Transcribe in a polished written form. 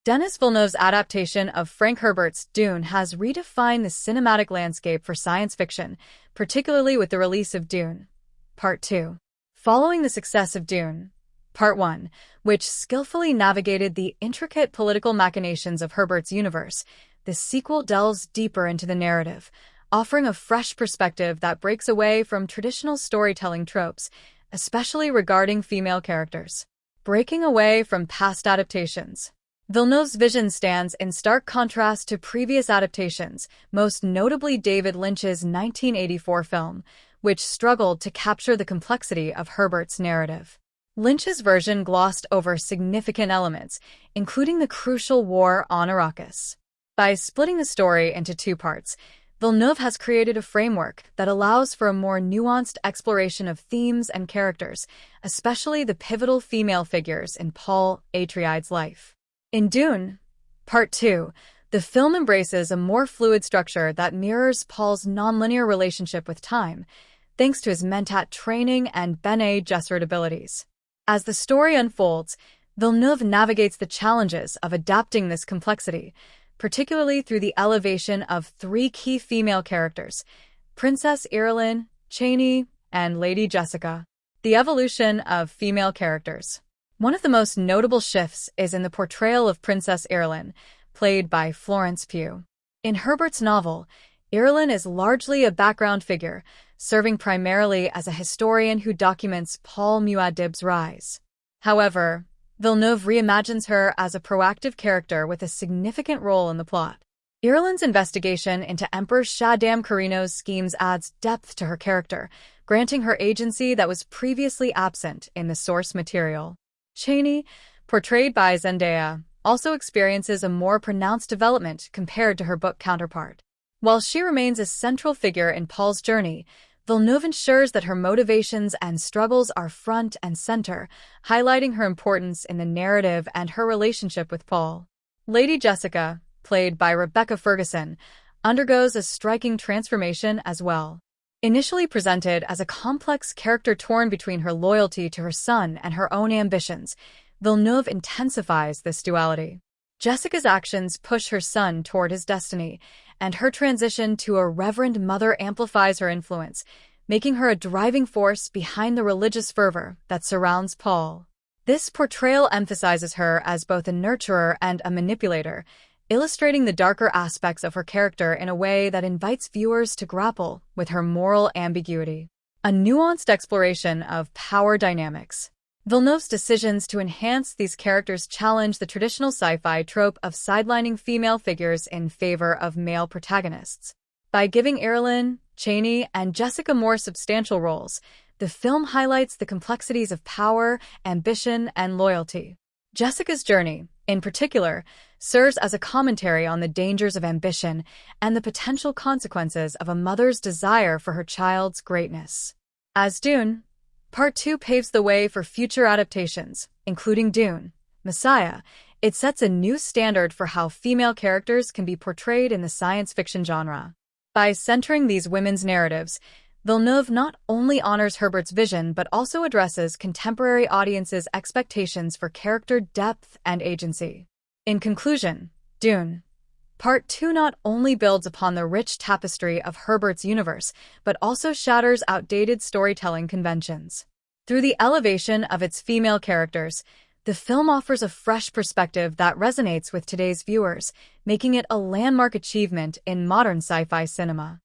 Denis Villeneuve's adaptation of Frank Herbert's Dune has redefined the cinematic landscape for science fiction, particularly with the release of Dune. Part 2. Following the success of Dune, Part 1, which skillfully navigated the intricate political machinations of Herbert's universe, the sequel delves deeper into the narrative, offering a fresh perspective that breaks away from traditional storytelling tropes, especially regarding female characters. Breaking away from past adaptations. Villeneuve's vision stands in stark contrast to previous adaptations, most notably David Lynch's 1984 film, which struggled to capture the complexity of Herbert's narrative. Lynch's version glossed over significant elements, including the crucial war on Arrakis. By splitting the story into two parts, Villeneuve has created a framework that allows for a more nuanced exploration of themes and characters, especially the pivotal female figures in Paul Atreides' life. In Dune, Part 2, the film embraces a more fluid structure that mirrors Paul's nonlinear relationship with time, thanks to his Mentat training and Bene Gesserit abilities. As the story unfolds, Villeneuve navigates the challenges of adapting this complexity, particularly through the elevation of three key female characters, Princess Irulan, Chani, and Lady Jessica. The evolution of female characters. One of the most notable shifts is in the portrayal of Princess Irulan, played by Florence Pugh. In Herbert's novel, Irulan is largely a background figure, serving primarily as a historian who documents Paul Muad'Dib's rise. However, Villeneuve reimagines her as a proactive character with a significant role in the plot. Irulan's investigation into Emperor Shah Carino's schemes adds depth to her character, granting her agency that was previously absent in the source material. Chani, portrayed by Zendaya, also experiences a more pronounced development compared to her book counterpart. While she remains a central figure in Paul's journey, Villeneuve ensures that her motivations and struggles are front and center, highlighting her importance in the narrative and her relationship with Paul. Lady Jessica, played by Rebecca Ferguson, undergoes a striking transformation as well. Initially presented as a complex character torn between her loyalty to her son and her own ambitions, Villeneuve intensifies this duality. Jessica's actions push her son toward his destiny, and her transition to a reverend mother amplifies her influence, making her a driving force behind the religious fervor that surrounds Paul. This portrayal emphasizes her as both a nurturer and a manipulator, illustrating the darker aspects of her character in a way that invites viewers to grapple with her moral ambiguity. A nuanced exploration of power dynamics. Villeneuve's decisions to enhance these characters challenge the traditional sci-fi trope of sidelining female figures in favor of male protagonists. By giving Irulan, Chani, and Jessica more substantial roles, the film highlights the complexities of power, ambition, and loyalty. Jessica's journey, in particular, serves as a commentary on the dangers of ambition and the potential consequences of a mother's desire for her child's greatness. As Dune, Part 2 paves the way for future adaptations, including Dune, Messiah. It sets a new standard for how female characters can be portrayed in the science fiction genre. By centering these women's narratives, Villeneuve not only honors Herbert's vision but also addresses contemporary audiences' expectations for character depth and agency. In conclusion, Dune, Part 2 not only builds upon the rich tapestry of Herbert's universe, but also shatters outdated storytelling conventions. Through the elevation of its female characters, the film offers a fresh perspective that resonates with today's viewers, making it a landmark achievement in modern sci-fi cinema.